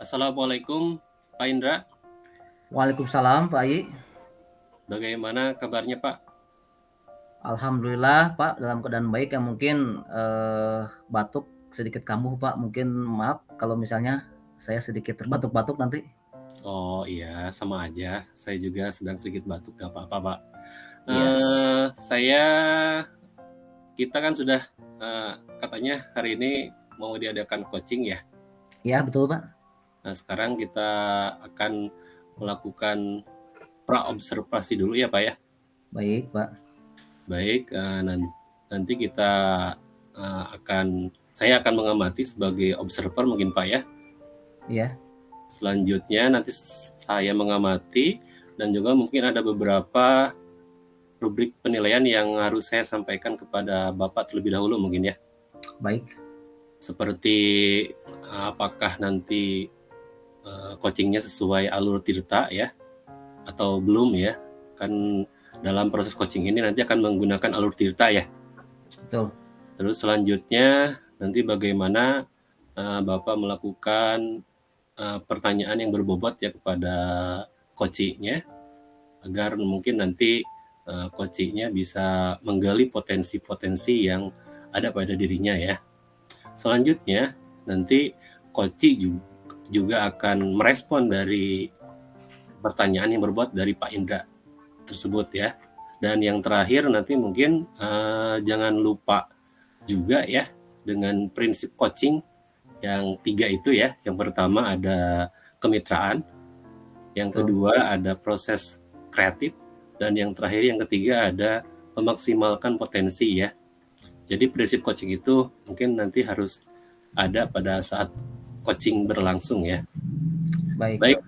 Assalamualaikum Pak Indra, Waalaikumsalam Pak Ai. bagaimana kabarnya Pak? Alhamdulillah Pak dalam keadaan baik ya mungkin batuk sedikit kambuh Pak. Mungkin maaf kalau misalnya saya sedikit terbatuk-batuk nanti. Oh iya, sama aja. Saya juga sedang sedikit batuk, gak apa-apa Pak. Iya, Saya, kita kan sudah katanya hari ini mau diadakan coaching ya. iya betul Pak. Nah sekarang kita akan melakukan pra-observasi dulu ya Pak ya. Baik Pak. Baik, nanti kita saya akan mengamati sebagai observer mungkin Pak ya. Iya, Selanjutnya nanti saya mengamati dan juga mungkin ada beberapa rubrik penilaian yang harus saya sampaikan kepada Bapak terlebih dahulu mungkin ya. baik. Seperti apakah nanti coachingnya sesuai alur Tirta ya atau belum ya. Kan dalam proses coaching ini nanti akan menggunakan alur Tirta ya. Betul. Terus selanjutnya nanti bagaimana Bapak melakukan pertanyaan yang berbobot ya kepada coachingnya agar mungkin nanti coachingnya bisa menggali potensi-potensi yang ada pada dirinya ya. Selanjutnya nanti coaching juga akan merespon dari pertanyaan yang berbobot dari Pak Indra tersebut ya. Dan yang terakhir nanti mungkin jangan lupa juga ya dengan prinsip coaching yang 3 itu ya. Yang pertama ada kemitraan, yang kedua ada proses kreatif, dan yang terakhir yang ketiga ada memaksimalkan potensi ya. Jadi prinsip coaching itu mungkin nanti harus ada pada saat coaching berlangsung ya. Baik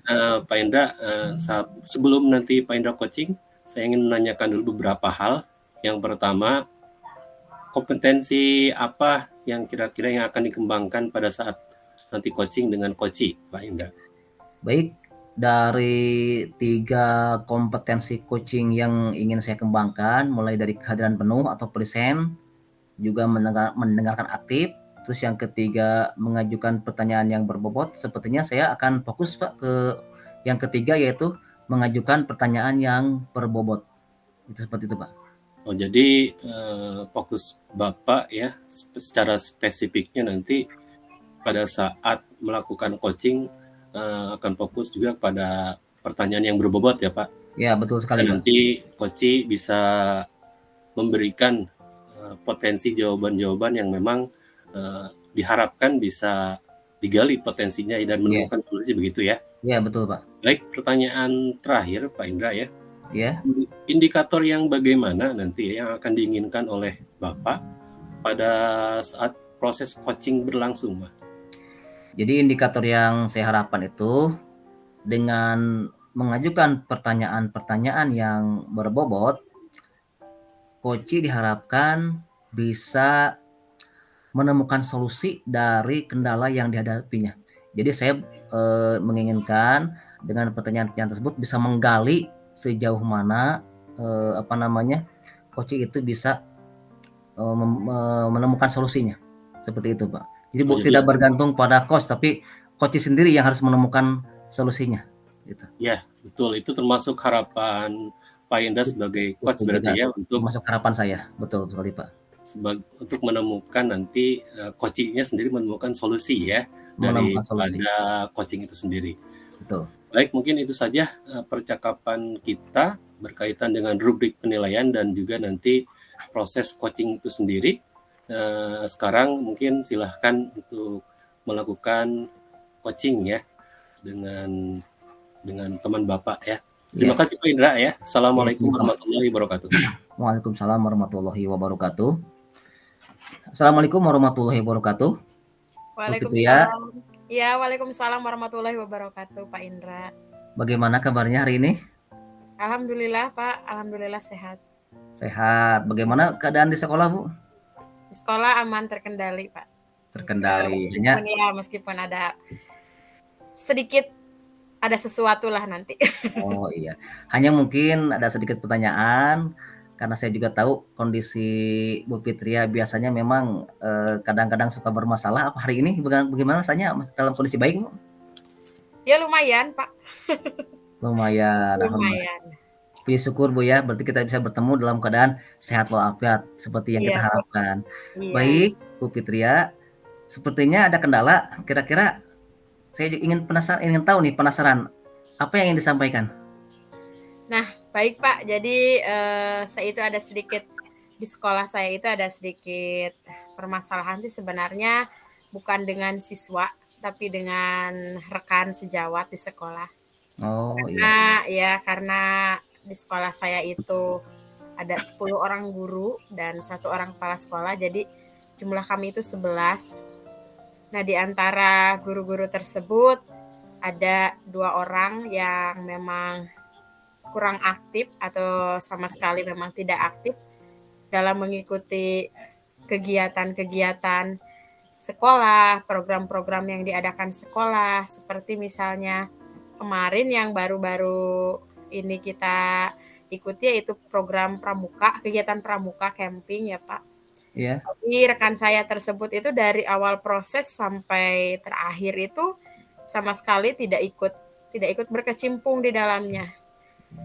Pak Indra, sebelum nanti Pak Indra coaching, saya ingin menanyakan dulu beberapa hal. Yang pertama, kompetensi apa yang kira-kira yang akan dikembangkan pada saat nanti coaching dengan coaching, Pak Indra? Baik. Dari 3 kompetensi coaching yang ingin saya kembangkan, mulai dari kehadiran penuh atau present, juga mendengarkan aktif, terus yang ketiga mengajukan pertanyaan yang berbobot. Sepertinya saya akan fokus Pak ke yang ketiga, yaitu mengajukan pertanyaan yang berbobot. Itu seperti itu Pak. Oh jadi fokus Bapak ya secara spesifiknya nanti pada saat melakukan coaching akan fokus juga pada pertanyaan yang berbobot ya Pak. Ya betul sekali Pak. Nanti coaching bisa memberikan potensi jawaban-jawaban yang memang diharapkan bisa digali potensinya dan menemukan solusi begitu ya. Ya betul Pak. Baik, pertanyaan terakhir Pak Indra ya. Ya. Indikator yang bagaimana nanti yang akan diinginkan oleh Bapak pada saat proses coaching berlangsung, Pak? Jadi indikator yang saya harapkan itu dengan mengajukan pertanyaan-pertanyaan yang berbobot, coach diharapkan bisa menemukan solusi dari kendala yang dihadapinya. Jadi saya menginginkan dengan pertanyaan-pertanyaan tersebut bisa menggali sejauh mana coach itu bisa menemukan solusinya. Seperti itu, Pak. Jadi tidak bergantung pada coach, tapi coach sendiri yang harus menemukan solusinya. Gitu. Ya, betul. Itu termasuk harapan Pak Indra sebagai coach berarti ya untuk termasuk harapan saya. Betul sekali, Pak. Untuk menemukan nanti coachingnya sendiri menemukan solusi ya daripada coaching itu sendiri. Betul. Baik, mungkin itu saja percakapan kita berkaitan dengan rubrik penilaian dan juga nanti proses coaching itu sendiri. Sekarang mungkin silahkan untuk melakukan coaching ya dengan teman Bapak ya. Terima kasih Pak Indra ya. Assalamualaikum warahmatullahi wabarakatuh. Waalaikumsalam warahmatullahi wabarakatuh. Assalamualaikum warahmatullahi wabarakatuh. Waalaikumsalam. Ya, waalaikumsalam warahmatullahi wabarakatuh, Pak Indra. Bagaimana kabarnya hari ini? Alhamdulillah, Pak. Alhamdulillah sehat. Sehat. Bagaimana keadaan di sekolah, Bu? Di sekolah aman, terkendali, Pak. Terkendali. Meskipun ada sedikit ada sesuatu lah nanti. Oh iya. Hanya mungkin ada sedikit pertanyaan karena saya juga tahu kondisi Bu Fitria biasanya memang kadang-kadang suka bermasalah. Apa hari ini bagaimana rasanya dalam kondisi baik, Bu? Ya lumayan, Pak. Lumayan, alhamdulillah. Lumayan. Puji syukur Bu ya, berarti kita bisa bertemu dalam keadaan sehat walafiat seperti yang kita Iya, Pak. harapkan. Iya. Baik, Bu Fitria, sepertinya ada kendala. Kira-kira saya ingin tahu nih, penasaran apa yang ingin disampaikan? Nah, baik Pak. Jadi saya itu ada sedikit di sekolah saya itu ada sedikit permasalahan sih sebenarnya bukan dengan siswa tapi dengan rekan sejawat di sekolah. Oh Nah, ya karena di sekolah saya itu ada 10 orang guru dan 1 orang kepala sekolah, jadi jumlah kami itu 11. Nah, di antara guru-guru tersebut ada 2 orang yang memang kurang aktif atau sama sekali memang tidak aktif dalam mengikuti kegiatan-kegiatan sekolah, program-program yang diadakan sekolah, seperti misalnya kemarin yang baru-baru ini kita ikuti yaitu program pramuka, kegiatan pramuka camping ya Pak. iya. Tapi rekan saya tersebut itu dari awal proses sampai terakhir itu sama sekali tidak ikut berkecimpung di dalamnya.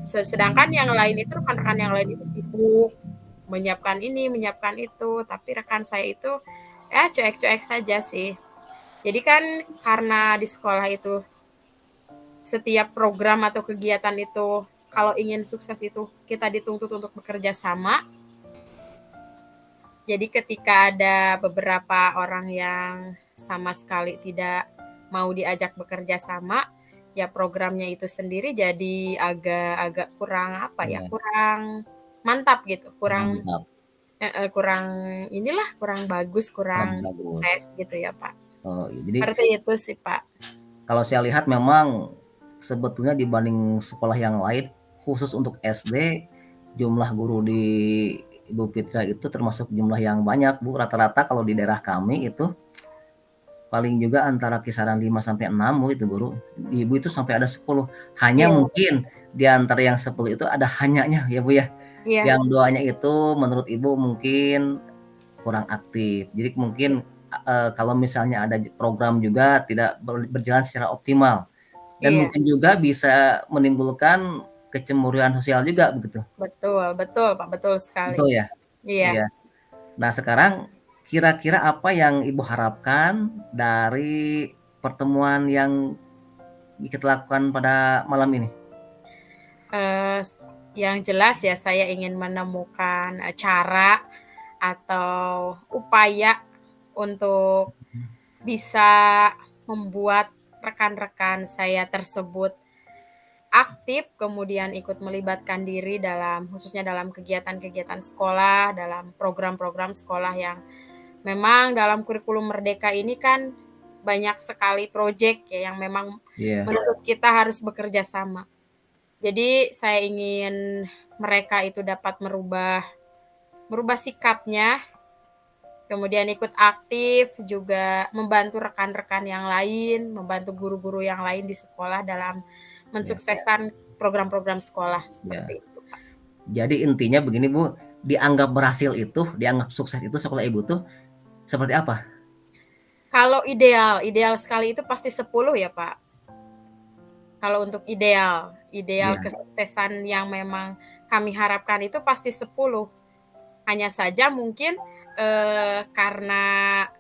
Sedangkan yang lain itu rekan-rekan yang lain itu sibuk menyiapkan ini, menyiapkan itu, tapi rekan saya itu ya cuek-cuek saja sih. Jadi kan karena di sekolah itu setiap program atau kegiatan itu kalau ingin sukses itu kita dituntut untuk bekerja sama. Jadi ketika ada beberapa orang yang sama sekali tidak mau diajak bekerja sama, ya programnya itu sendiri jadi agak kurang apa ya, Iya. kurang mantap gitu, kurang Mantap, kurang inilah, kurang bagus, kurang kurang bagus. sukses gitu ya Pak. Oh iya, jadi Seperti itu sih Pak. kalau saya lihat memang sebetulnya dibanding sekolah yang lain, khusus untuk SD, jumlah guru di Ibu Fitria itu termasuk jumlah yang banyak Bu. Rata-rata kalau di daerah kami itu paling juga antara kisaran 5 sampai 6 Bu itu guru. Di Ibu itu sampai ada 10. Hanya Iya, mungkin di antara yang 10 itu ada hanyanya ya Bu ya. iya, Yang doanya itu menurut Ibu mungkin kurang aktif. Jadi mungkin kalau misalnya ada program juga tidak berjalan secara optimal. Dan iya. mungkin juga bisa menimbulkan kecemburuan sosial juga begitu. Betul, betul Pak, betul sekali. Betul ya? Iya. Iya. Nah, sekarang kira-kira apa yang Ibu harapkan dari pertemuan yang kita lakukan pada malam ini? Yang jelas ya saya ingin menemukan cara atau upaya untuk bisa membuat rekan-rekan saya tersebut aktif, kemudian ikut melibatkan diri dalam khususnya dalam kegiatan-kegiatan sekolah, dalam program-program sekolah yang memang dalam kurikulum Merdeka ini kan banyak sekali proyek ya yang memang Iya. menuntut kita harus bekerja sama. Jadi saya ingin mereka itu dapat merubah sikapnya, kemudian ikut aktif, juga membantu rekan-rekan yang lain, membantu guru-guru yang lain di sekolah dalam mensukseskan program-program sekolah Ya. seperti itu, Pak. Jadi intinya begini Bu, dianggap berhasil itu, dianggap sukses itu sekolah Ibu tuh seperti apa? Kalau ideal sekali itu pasti 10 ya, Pak. Kalau untuk ideal Iya. kesuksesan yang memang kami harapkan itu pasti 10. Hanya saja mungkin karena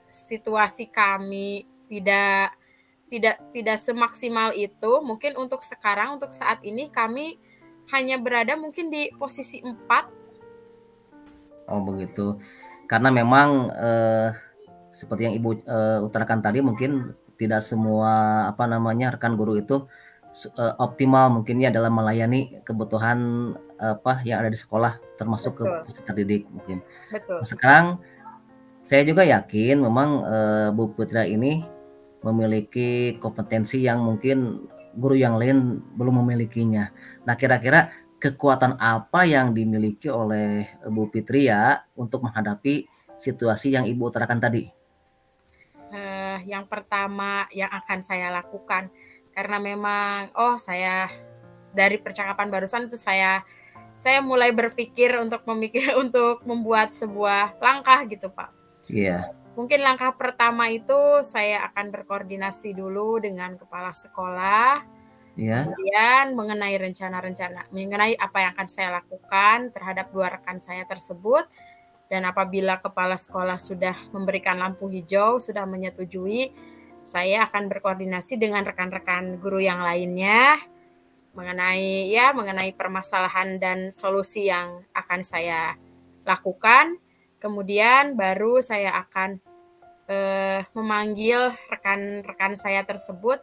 situasi kami tidak semaksimal itu, mungkin untuk sekarang, untuk saat ini kami hanya berada mungkin di posisi 4. Oh begitu. Karena memang seperti yang Ibu utarakan tadi mungkin tidak semua rekan guru itu optimal mungkin ya dalam melayani kebutuhan yang ada di sekolah termasuk ke Betul, peserta didik mungkin. betul. Nah, sekarang saya juga yakin memang Bu Putra ini memiliki kompetensi yang mungkin guru yang lain belum memilikinya. Nah, kira-kira kekuatan apa yang dimiliki oleh Bu Fitria untuk menghadapi situasi yang Ibu utarakan tadi? Yang pertama yang akan saya lakukan, karena memang saya dari percakapan barusan itu saya mulai berpikir untuk untuk membuat sebuah langkah gitu, Pak. Iya. Mungkin langkah pertama itu saya akan berkoordinasi dulu dengan kepala sekolah, Iya. kemudian mengenai apa yang akan saya lakukan terhadap 2 rekan saya tersebut, dan apabila kepala sekolah sudah memberikan lampu hijau, sudah menyetujui, saya akan berkoordinasi dengan rekan-rekan guru yang lainnya mengenai permasalahan dan solusi yang akan saya lakukan. Kemudian baru saya akan memanggil rekan-rekan saya tersebut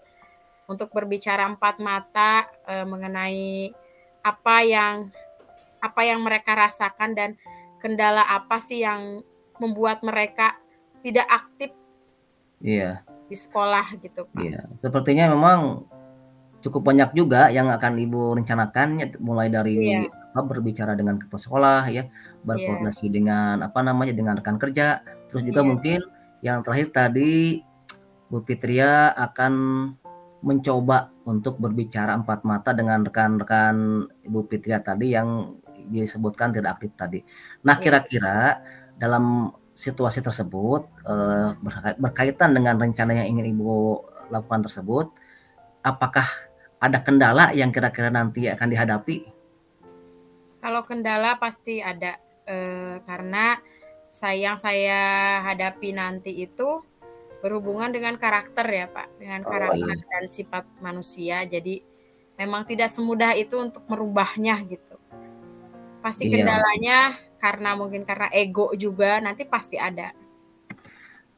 untuk berbicara empat mata mengenai apa yang mereka rasakan dan kendala apa sih yang membuat mereka tidak aktif Iya. di sekolah gitu, Pak. Iya. Sepertinya memang cukup banyak juga yang akan Ibu rencanakan ya, mulai dari Iya, berbicara dengan kepala sekolah ya, iya, berkoordinasi dengan dengan rekan kerja, terus juga iya, mungkin yang terakhir tadi Bu Fitria akan mencoba untuk berbicara empat mata dengan rekan-rekan Ibu Fitria tadi yang disebutkan tidak aktif tadi. Nah, iya. kira-kira dalam situasi tersebut berkaitan dengan rencana yang ingin Ibu lakukan tersebut, apakah ada kendala yang kira-kira nanti akan dihadapi? Kalau kendala pasti ada, karena yang saya hadapi nanti itu berhubungan dengan karakter ya, Pak, dengan Oh karakter iya, dan sifat manusia. Jadi memang tidak semudah itu untuk merubahnya gitu. Pasti iya kendalanya mungkin karena ego juga nanti pasti ada.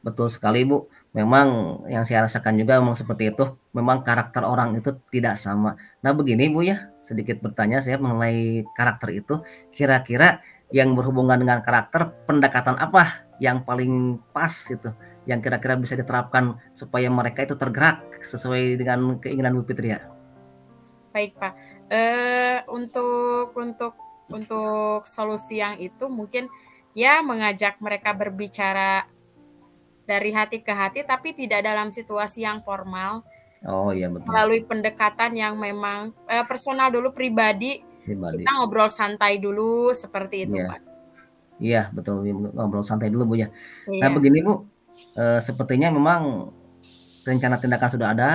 betul sekali Bu. Memang yang saya rasakan juga memang seperti itu. Memang karakter orang itu tidak sama. Nah begini Bu ya, sedikit bertanya saya mengenai karakter itu. Kira-kira yang berhubungan dengan karakter, pendekatan apa yang paling pas itu? Yang kira-kira bisa diterapkan supaya mereka itu tergerak sesuai dengan keinginan Bu Fitria? Baik, Pak. Untuk solusi yang itu mungkin ya mengajak mereka berbicara dari hati ke hati tapi tidak dalam situasi yang formal, Oh iya betul, melalui pendekatan yang memang, personal dulu, pribadi, kita pribadi. ngobrol santai dulu seperti itu, Iya. Pak. Iya betul, ngobrol santai dulu Bu ya. Nah Iya. begini Bu, sepertinya memang rencana tindakan sudah ada,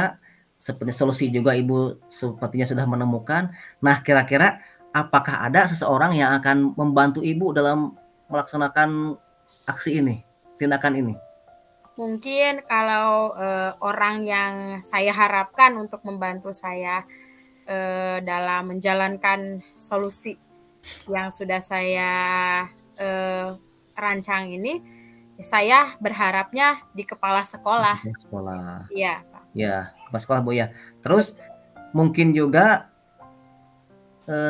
seperti solusi juga Ibu sepertinya sudah menemukan. Nah kira-kira apakah ada seseorang yang akan membantu Ibu dalam melaksanakan aksi ini, tindakan ini? Mungkin kalau, orang yang saya harapkan untuk membantu saya, dalam menjalankan solusi yang sudah saya, eee, rancang ini, saya berharapnya di kepala sekolah. Di sekolah. Iya, Pak. Ya, kepala sekolah Bu ya. Terus mungkin juga,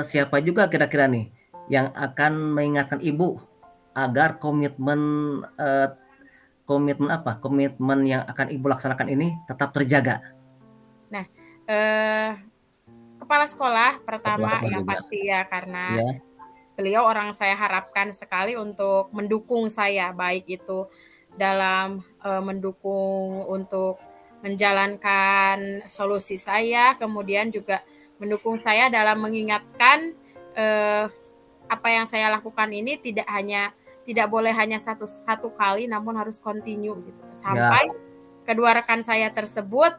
siapa juga kira-kira nih yang akan mengingatkan Ibu agar eee, komitmen yang akan Ibu laksanakan ini tetap terjaga? Nah, eee, kepala sekolah Kepala pertama sekolah yang juga? pasti ya, karena Iya beliau orang saya harapkan sekali untuk mendukung saya, baik itu dalam, mendukung untuk menjalankan solusi saya, kemudian juga mendukung saya dalam mengingatkan, eee, apa yang saya lakukan ini tidak boleh hanya satu satu kali namun harus continue gitu, iya sampai kedua rekan saya tersebut,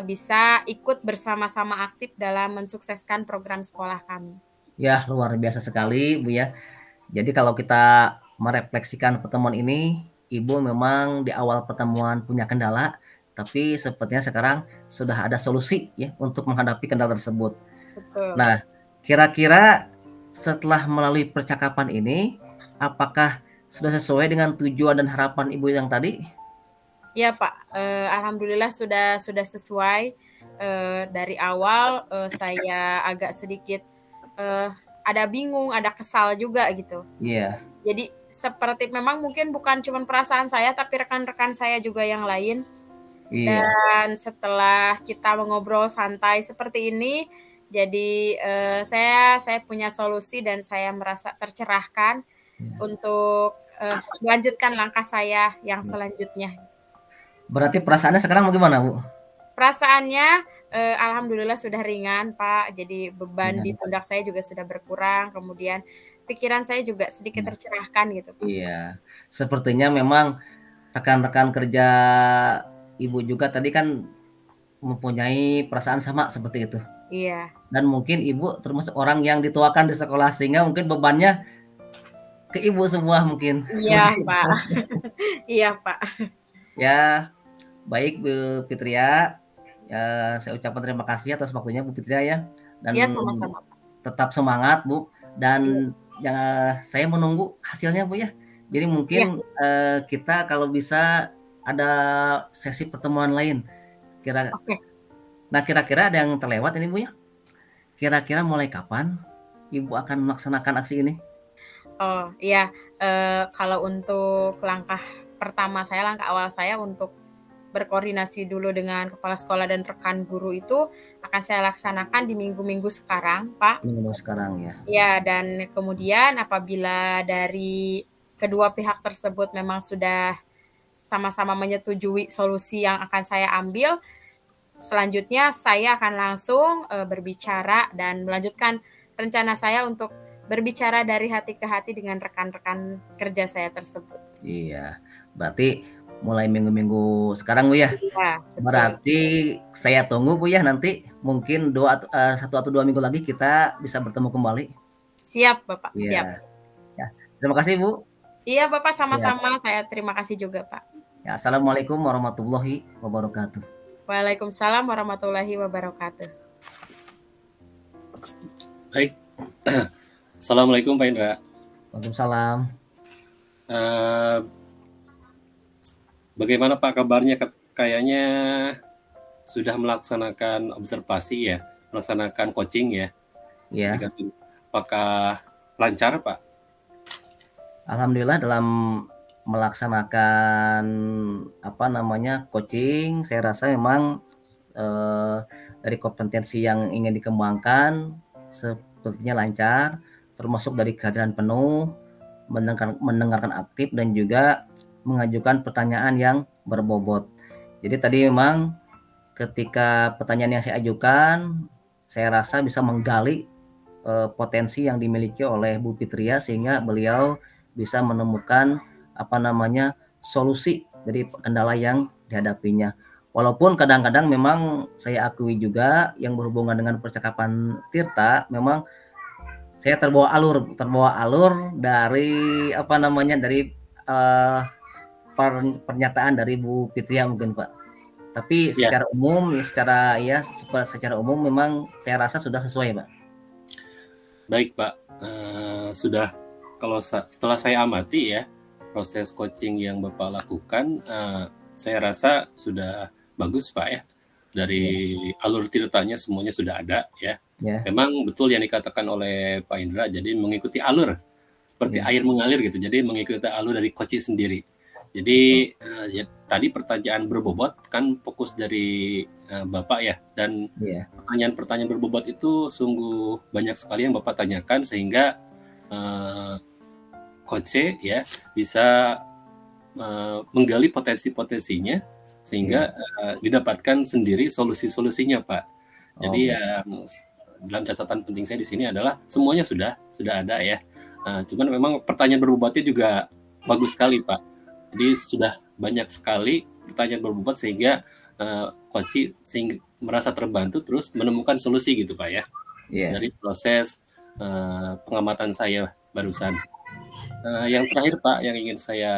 bisa ikut bersama-sama aktif dalam mensukseskan program sekolah kami. iya, luar biasa sekali, Bu, ya. Jadi kalau kita merefleksikan pertemuan ini, Ibu memang di awal pertemuan punya kendala, tapi sepertinya sekarang sudah ada solusi ya untuk menghadapi kendala tersebut. Betul. Nah, kira-kira setelah melalui percakapan ini, apakah sudah sesuai dengan tujuan dan harapan Ibu yang tadi? Iya, Pak, alhamdulillah sudah sesuai, dari awal, saya agak sedikit, eee, ada bingung, ada kesal juga gitu. Iya Jadi seperti memang mungkin bukan cuman perasaan saya, tapi rekan-rekan saya juga yang lain. iya Dan setelah kita mengobrol santai seperti ini, jadi, saya punya solusi dan saya merasa tercerahkan iya untuk, melanjutkan langkah saya yang iya. selanjutnya. Berarti perasaannya sekarang bagaimana, Bu? Perasaannya, alhamdulillah sudah ringan, Pak. Jadi beban di Ringan? pundak saya juga sudah berkurang, kemudian pikiran saya juga sedikit Iya tercerahkan gitu, Pak. iya. Sepertinya memang rekan-rekan kerja Ibu juga tadi kan mempunyai perasaan sama seperti itu. Iya. Dan mungkin Ibu termasuk orang yang dituakan di sekolah sehingga mungkin bebannya ke Ibu semua mungkin, Iya, seperti Pak. itu. Iya, Pak. Ya, baik Bu Fitria, ya saya ucapkan terima kasih atas waktunya Bu Fitria ya, dan Iya, sama-sama, Pak. tetap semangat Bu, Iya. dan ya saya menunggu hasilnya Bu ya. Jadi Iya. mungkin kita kalau bisa ada sesi pertemuan lain. Oke. Nah kira-kira ada yang terlewat ini Bu ya? Kira-kira mulai kapan Ibu akan melaksanakan aksi ini? Oh iya, kalau untuk langkah awal saya untuk berkoordinasi dulu dengan kepala sekolah dan rekan guru itu akan saya laksanakan di minggu-minggu sekarang, Pak. Minggu sekarang ya. Ya, dan kemudian apabila dari kedua pihak tersebut memang sudah sama-sama menyetujui solusi yang akan saya ambil, selanjutnya saya akan langsung berbicara dan melanjutkan rencana saya untuk berbicara dari hati ke hati dengan rekan-rekan kerja saya tersebut. Iya, berarti mulai minggu-minggu sekarang Bu ya. Iya, betul. Berarti saya tunggu Bu ya, nanti mungkin 1 atau 2 minggu lagi kita bisa bertemu kembali. Siap Bapak, siap. Iya. Ya, terima kasih Bu. Iya Bapak, Ya. sama-sama. Saya terima kasih juga Pak. Ya, Assalamualaikum warahmatullahi wabarakatuh. Waalaikumsalam warahmatullahi wabarakatuh. Baik. Assalamualaikum Pak Indra. Waalaikumsalam. Bagaimana Pak kabarnya? Kayaknya sudah melaksanakan observasi ya, melaksanakan coaching ya. Ya. Apakah lancar Pak? Alhamdulillah dalam melaksanakan coaching, saya rasa memang dari kompetensi yang ingin dikembangkan sepertinya lancar, termasuk dari kehadiran penuh, mendengarkan aktif dan juga mengajukan pertanyaan yang berbobot. Jadi tadi memang ketika pertanyaan yang saya ajukan, saya rasa bisa menggali potensi yang dimiliki oleh Bu Fitria sehingga beliau bisa menemukan solusi dari kendala yang dihadapinya. Walaupun kadang-kadang memang saya akui juga yang berhubungan dengan percakapan Tirta, memang saya terbawa alur dari dari pernyataan dari Bu Fitria mungkin Pak. Tapi secara umum memang saya rasa sudah sesuai Pak. Baik Pak, sudah. Kalau setelah saya amati ya proses coaching yang Bapak lakukan, saya rasa sudah bagus Pak ya. Dari alur Tirtanya semuanya sudah ada ya. Memang betul yang dikatakan oleh Pak Indra, jadi mengikuti alur seperti air mengalir gitu. Jadi mengikuti alur dari coaching sendiri. Jadi tadi pertanyaan berbobot kan fokus dari Bapak ya, dan pertanyaan-pertanyaan berbobot itu sungguh banyak sekali yang Bapak tanyakan sehingga coach ya bisa menggali potensi-potensinya sehingga didapatkan sendiri solusi-solusinya Pak. Jadi dalam catatan penting saya di sini adalah semuanya sudah ada ya. Cuman memang pertanyaan berbobotnya juga bagus sekali Pak. Jadi sudah banyak sekali pertanyaan berbobot sehingga coach merasa terbantu terus menemukan solusi gitu Pak ya. Dari proses pengamatan saya barusan. Yang terakhir Pak yang ingin saya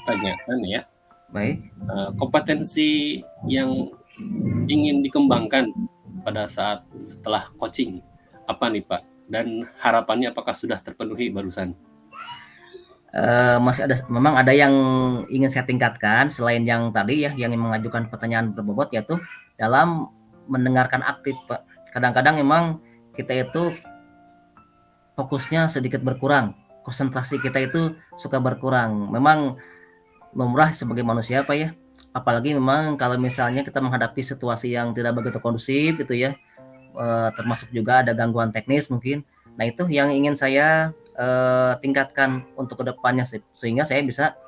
tanyakan ya. Baik. Kompetensi yang ingin dikembangkan pada saat setelah coaching apa nih Pak? Dan harapannya apakah sudah terpenuhi barusan? Memang ada yang ingin saya tingkatkan selain yang tadi ya, yang mengajukan pertanyaan berbobot, yaitu dalam mendengarkan aktif Pak. Kadang-kadang memang kita itu fokusnya sedikit berkurang, konsentrasi kita itu suka berkurang. Memang lumrah sebagai manusia Pak ya, apalagi memang kalau misalnya kita menghadapi situasi yang tidak begitu kondusif gitu ya, termasuk juga ada gangguan teknis mungkin. Nah itu yang ingin saya tingkatkan untuk kedepannya sehingga saya bisa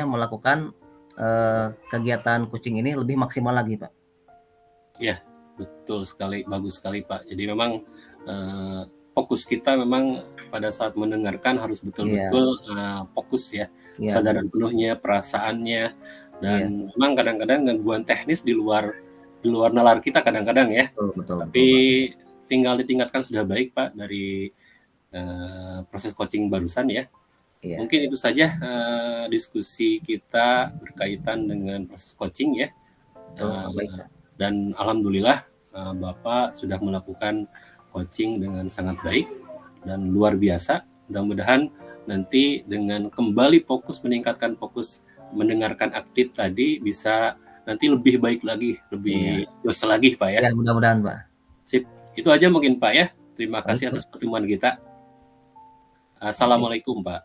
melakukan kegiatan coaching ini lebih maksimal lagi Pak. Ya betul sekali, bagus sekali Pak. Jadi memang fokus kita memang pada saat mendengarkan harus betul-betul fokus ya. Iya, kesadaran penuhnya, perasaannya, dan iya, memang kadang-kadang gangguan teknis di luar nalar kita kadang-kadang ya. betul betul betul, Tapi Pak. tinggal ditingkatkan sudah baik, Pak, dari proses coaching barusan ya. Iya, Mungkin itu saja diskusi kita berkaitan dengan proses coaching ya. betul, baik, Pak. Dan alhamdulillah Bapak sudah melakukan coaching dengan sangat baik dan luar biasa. Mudah-mudahan nanti dengan kembali fokus meningkatkan fokus mendengarkan aktif tadi bisa nanti lebih baik lagi, Iya. lebih jos lagi Pak ya. Ya, mudah-mudahan, Pak. Sip, itu aja mungkin Pak ya. Terima Baik, kasih Pak. atas pertemuan kita. Baik. Assalamualaikum Pak.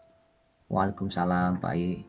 Waalaikumsalam, Pak I.